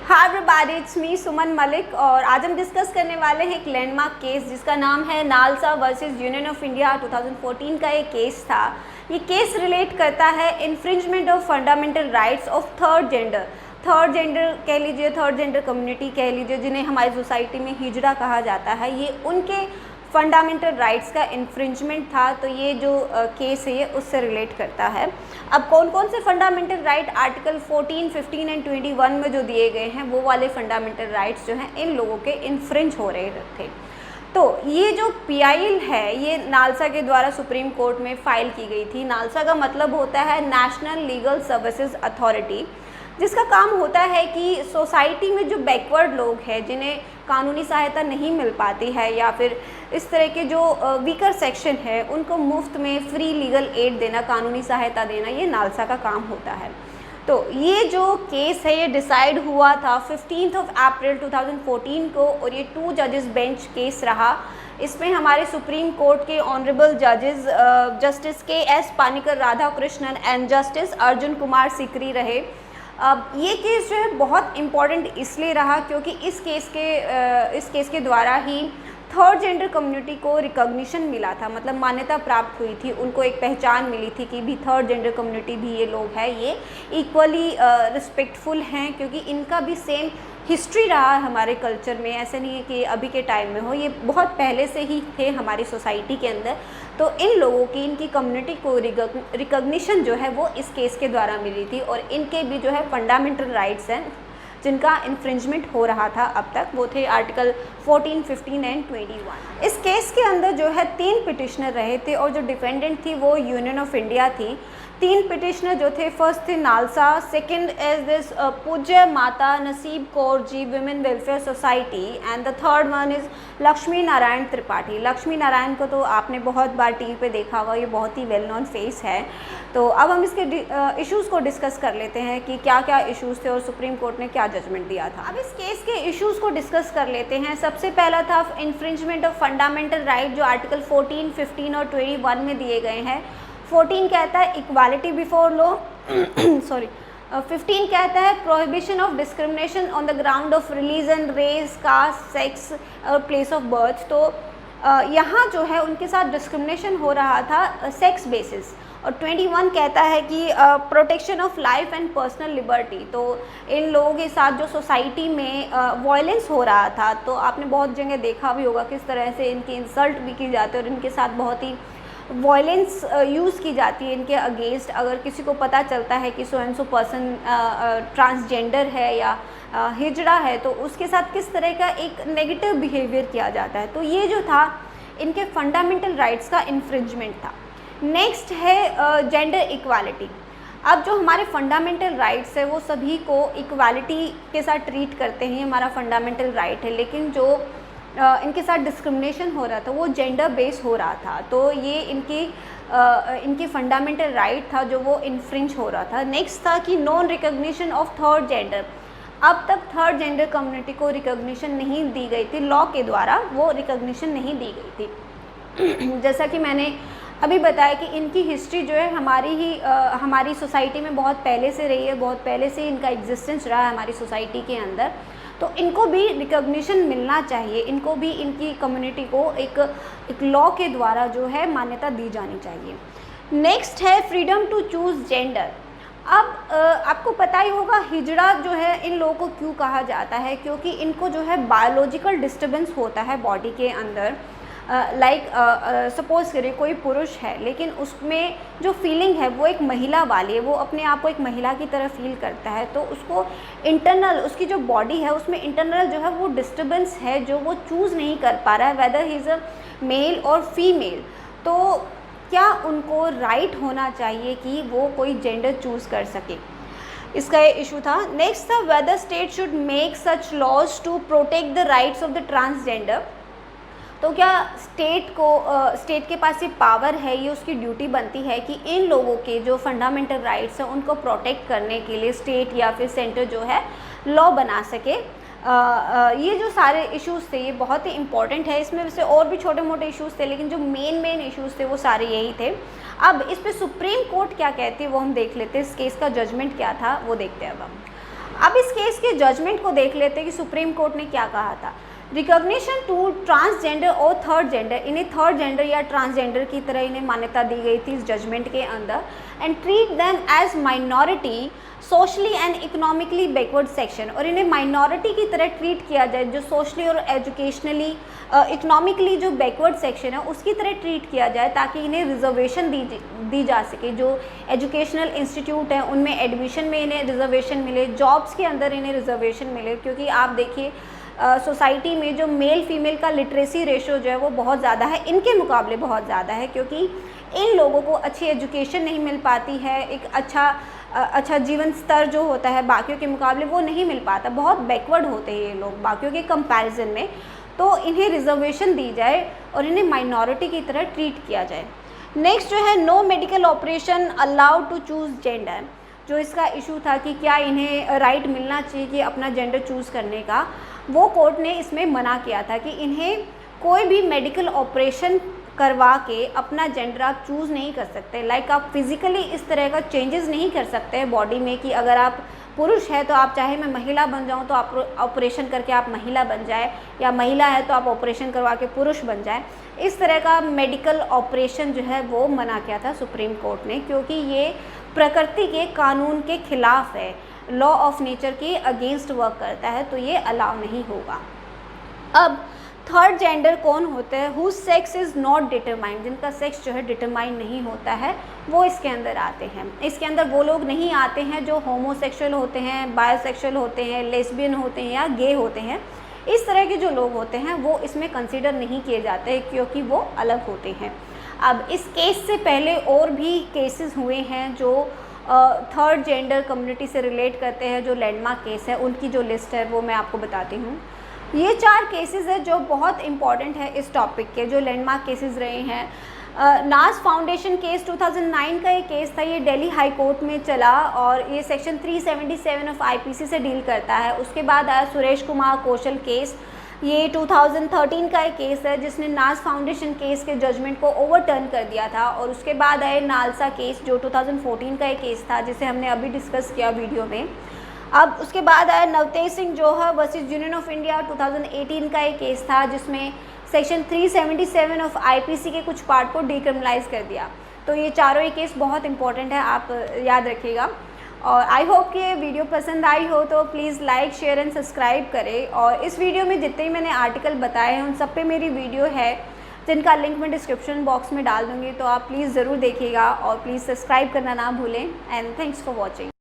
Hi everybody, it's me सुमन मलिक और आज हम डिस्कस करने वाले हैं एक लैंडमार्क केस जिसका नाम है NALSA versus union of India 2014 का एक केस था। ये केस रिलेट करता है infringement of fundamental rights of third gender कह लीजिए, थर्ड जेंडर कम्युनिटी कह लीजिए, जिन्हें हमारी सोसाइटी में हिजड़ा कहा जाता है। ये उनके फंडामेंटल राइट्स का इन्फ्रिंजमेंट था। तो ये जो केस है ये उससे रिलेट करता है। अब कौन कौन से फंडामेंटल राइट आर्टिकल 14, 15 एंड 21 में जो दिए गए हैं वो वाले फंडामेंटल राइट्स जो हैं इन लोगों के इन्फ्रिंज हो रहे थे। तो ये जो PIL है ये नालसा के द्वारा सुप्रीम कोर्ट में फाइल की गई थी। नालसा का मतलब होता है नेशनल लीगल सर्विसेज अथॉरिटी, जिसका काम होता है कि सोसाइटी में जो बैकवर्ड लोग हैं जिन्हें कानूनी सहायता नहीं मिल पाती है या फिर इस तरह के जो वीकर सेक्शन है उनको मुफ्त में फ्री लीगल एड देना, कानूनी सहायता देना, ये नालसा का काम होता है। तो ये जो केस है ये डिसाइड हुआ था 15 अप्रैल 2014 को और ये 2 जजेस बेंच केस रहा। इसमें हमारे सुप्रीम कोर्ट के ऑनरेबल जजेस justice KS Panicker Radhakrishnan and justice Arjun Kumar Sikri रहे। अब ये केस जो है बहुत इम्पॉर्टेंट इसलिए रहा क्योंकि इस केस के द्वारा ही थर्ड जेंडर कम्युनिटी को रिकॉग्निशन मिला था, मतलब मान्यता प्राप्त हुई थी, उनको एक पहचान मिली थी कि भी थर्ड जेंडर कम्युनिटी भी ये लोग हैं, ये इक्वली रिस्पेक्टफुल हैं क्योंकि इनका भी सेम हिस्ट्री रहा है हमारे कल्चर में। ऐसे नहीं है कि अभी के टाइम में हो, ये बहुत पहले से ही थे हमारी सोसाइटी के अंदर। तो इन लोगों की, इनकी कम्युनिटी को रिकॉग्निशन जो है वो इस केस के द्वारा मिली थी और इनके भी जो है फंडामेंटल राइट्स हैं जिनका इन्फ्रिंजमेंट हो रहा था अब तक, वो थे आर्टिकल 14, 15 एंड 21। इस केस के अंदर जो है 3 पिटिशनर रहे थे और जो डिफेंडेंट थी वो यूनियन ऑफ इंडिया थी। 3 पिटिशनर जो थे, फर्स्ट थे NALSA, second is this Pujya Mata Nasib Kaur ji women welfare society and the third one is Lakshmi Narayan Tripathi. Lakshmi Narayan को तो आपने बहुत बार टीवी पे देखा होगा, ये बहुत ही वेल नोन फेस है। तो अब हम इसके इश्यूज़ को डिस्कस कर लेते हैं कि क्या क्या इश्यूज़ थे और सुप्रीम कोर्ट ने क्या जजमेंट दिया था। अब इस केस के इश्यूज़ को डिस्कस कर लेते हैं। सबसे पहला था इन्फ्रिंजमेंट ऑफ फंडामेंटल राइट जो आर्टिकल 14, 15 और 21 में दिए गए हैं। 14 कहता है इक्वालिटी बिफोर लॉ सॉरी 15 कहता है prohibition of discrimination on the ground of religion, race, caste, sex और प्लेस ऑफ बर्थ। तो यहाँ जो है उनके साथ डिस्क्रिमिनेशन हो रहा था सेक्स बेसिस। और 21 कहता है कि protection of life and personal liberty. तो इन लोगों के साथ जो सोसाइटी में वायलेंस हो रहा था, तो आपने बहुत जगह देखा भी होगा किस तरह से इनकी इंसल्ट भी की जाती है और इनके साथ बहुत ही वायलेंस यूज़ की जाती है इनके अगेंस्ट। अगर किसी को पता चलता है कि so and so person transgender है या हिजड़ा है तो उसके साथ किस तरह का एक नेगेटिव बिहेवियर किया जाता है। तो ये जो था इनके फंडामेंटल राइट्स का इन्फ्रिंजमेंट था। नेक्स्ट है जेंडर इक्वालिटी। अब जो हमारे फंडामेंटल राइट्स है वो सभी को इक्वालिटी के साथ ट्रीट करते हैं, हमारा फंडामेंटल राइट है, लेकिन जो इनके साथ डिस्क्रिमिनेशन हो रहा था वो जेंडर बेस हो रहा था। तो ये इनकी फंडामेंटल राइट था जो वो इन्फ्रिंज हो रहा था। नेक्स्ट था कि non recognition of third gender. अब तक थर्ड जेंडर कम्युनिटी को रिकॉग्निशन नहीं दी गई थी, लॉ के द्वारा वो रिकॉग्निशन नहीं दी गई थी। जैसा कि मैंने अभी बताया कि इनकी हिस्ट्री जो है हमारी सोसाइटी में बहुत पहले से रही है, बहुत पहले से इनका एग्जिस्टेंस रहा है हमारी सोसाइटी के अंदर। तो इनको भी रिकॉग्निशन मिलना चाहिए, इनको भी इनकी कम्युनिटी को एक लॉ के द्वारा जो है मान्यता दी जानी चाहिए। नेक्स्ट है फ्रीडम टू चूज़ जेंडर। अब आपको पता ही होगा हिजड़ा जो है इन लोगों को क्यों कहा जाता है, क्योंकि इनको जो है बायोलॉजिकल डिस्टर्बेंस होता है बॉडी के अंदर। सपोज़ करिए कोई पुरुष है लेकिन उसमें जो फीलिंग है वो एक महिला वाली है, वो अपने आप को एक महिला की तरह फील करता है। तो उसको इंटरनल, उसकी जो बॉडी है उसमें इंटरनल जो है वो डिस्टर्बेंस है जो वो चूज़ नहीं कर पा रहा है whether he is a male और फीमेल। तो क्या उनको राइट होना चाहिए कि वो कोई जेंडर चूज़ कर सके, इसका ये इशू था। नेक्स्ट था whether state should make such laws to protect the rights of the transgender. तो क्या स्टेट के पास ये पावर है, ये उसकी ड्यूटी बनती है कि इन लोगों के जो फंडामेंटल राइट्स हैं उनको प्रोटेक्ट करने के लिए स्टेट या फिर सेंटर जो है लॉ बना सके। ये जो सारे इश्यूज़ थे ये बहुत ही इंपॉर्टेंट है। इसमें वैसे और भी छोटे मोटे इश्यूज़ थे लेकिन जो मेन इश्यूज़ थे वो सारे यही थे। अब इस पे सुप्रीम कोर्ट क्या कहती है वो हम देख लेते हैं, इस केस का जजमेंट क्या था वो देखते हैं अब हम। अब इस केस के जजमेंट को देख लेते हैं कि सुप्रीम कोर्ट ने क्या कहा था। रिकॉग्निशन टू ट्रांसजेंडर और थर्ड जेंडर, इन्हें थर्ड जेंडर या ट्रांसजेंडर की तरह इन्हें मान्यता दी गई थी इस जजमेंट के अंदर। And treat them as minority socially and economically backward section, और इन्हें माइनॉरिटी की तरह ट्रीट किया जाए जो सोशली और एजुकेशनली इकोनॉमिकली जो बैकवर्ड सेक्शन है उसकी तरह ट्रीट किया जाए, ताकि इन्हें रिजर्वेशन दी जा सके। जो एजुकेशनल इंस्टीट्यूट हैं उनमें एडमिशन में इन्हें रिजर्वेशन मिले, जॉब्स के अंदर इन्हें रिजर्वेशन मिले, क्योंकि आप देखिए सोसाइटी में जो मेल फीमेल का लिटरेसी रेशो जो है वो बहुत ज़्यादा है, इनके मुकाबले बहुत ज़्यादा है, क्योंकि इन लोगों को अच्छी एजुकेशन नहीं मिल पाती है, एक अच्छा जीवन स्तर जो होता है बाकियों के मुकाबले वो नहीं मिल पाता, बहुत बैकवर्ड होते हैं ये लोग बाकियों के कंपैरिजन में। तो इन्हें रिजर्वेशन दी जाए और इन्हें माइनॉरिटी की तरह ट्रीट किया जाए। नेक्स्ट जो है no medical operation allowed to choose gender, जो इसका इशू था कि क्या इन्हें राइट मिलना चाहिए कि अपना जेंडर चूज़ करने का, वो कोर्ट ने इसमें मना किया था कि इन्हें कोई भी मेडिकल ऑपरेशन करवा के अपना जेंडर आप चूज़ नहीं कर सकते। लाइक आप फिज़िकली इस तरह का चेंजेस नहीं कर सकते हैं बॉडी में कि अगर आप पुरुष है तो आप चाहे मैं महिला बन जाऊं तो आप ऑपरेशन करके आप महिला बन जाए, या महिला है तो आप ऑपरेशन करवा के पुरुष बन जाए। इस तरह का मेडिकल ऑपरेशन जो है वो मना किया था सुप्रीम कोर्ट ने, क्योंकि ये प्रकृति के कानून के खिलाफ है, लॉ ऑफ नेचर के अगेंस्ट वर्क करता है, तो ये अलाउ नहीं होगा। अब थर्ड जेंडर कौन होते हैं? Whose sex is not determined, जिनका सेक्स जो है डिटरमाइन नहीं होता है, वो इसके अंदर आते हैं। इसके अंदर वो लोग नहीं आते हैं जो होमोसेक्सुअल होते हैं, बायोसेक्सुअल होते हैं, लेस्बियन होते हैं या गे होते हैं। इस तरह के जो लोग होते हैं वो इसमें कंसिडर नहीं किए जाते क्योंकि वो अलग होते हैं। अब इस केस से पहले और भी केसेस हुए हैं जो थर्ड जेंडर कम्युनिटी से रिलेट करते हैं, जो लैंडमार्क केस है उनकी जो लिस्ट है वो मैं आपको बताती हूँ। ये 4 केसेस है जो बहुत इंपॉर्टेंट है इस टॉपिक के, जो लैंडमार्क केसेस रहे हैं। नाज फाउंडेशन केस 2009 का ये केस था, ये दिल्ली हाई कोर्ट में चला और ये सेक्शन 377 ऑफ आईपीसी से डील करता है। उसके बाद आया सुरेश कुमार कौशल केस, ये 2013 का एक केस है जिसने नाज फाउंडेशन केस के जजमेंट को ओवरटर्न कर दिया था। और उसके बाद आए नालसा केस जो 2014 का एक केस था जिसे हमने अभी डिस्कस किया वीडियो में। अब उसके बाद आया नवतेज सिंह जोहर वर्सेस यूनियन ऑफ इंडिया 2018 का एक केस था जिसमें सेक्शन 377 ऑफ आईपीसी के कुछ पार्ट को डिक्रिमिनलाइज कर दिया। तो ये चारों ही केस बहुत इंपॉर्टेंट है, आप याद रखिएगा। और आई होप कि ये वीडियो पसंद आई हो तो please like share and subscribe करें। और इस वीडियो में जितने मैंने आर्टिकल बताए हैं उन सब पे मेरी वीडियो है जिनका लिंक मैं डिस्क्रिप्शन बॉक्स में डाल दूँगी, तो आप प्लीज़ ज़रूर देखिएगा और प्लीज़ सब्सक्राइब करना ना भूलें। And thanks for watching.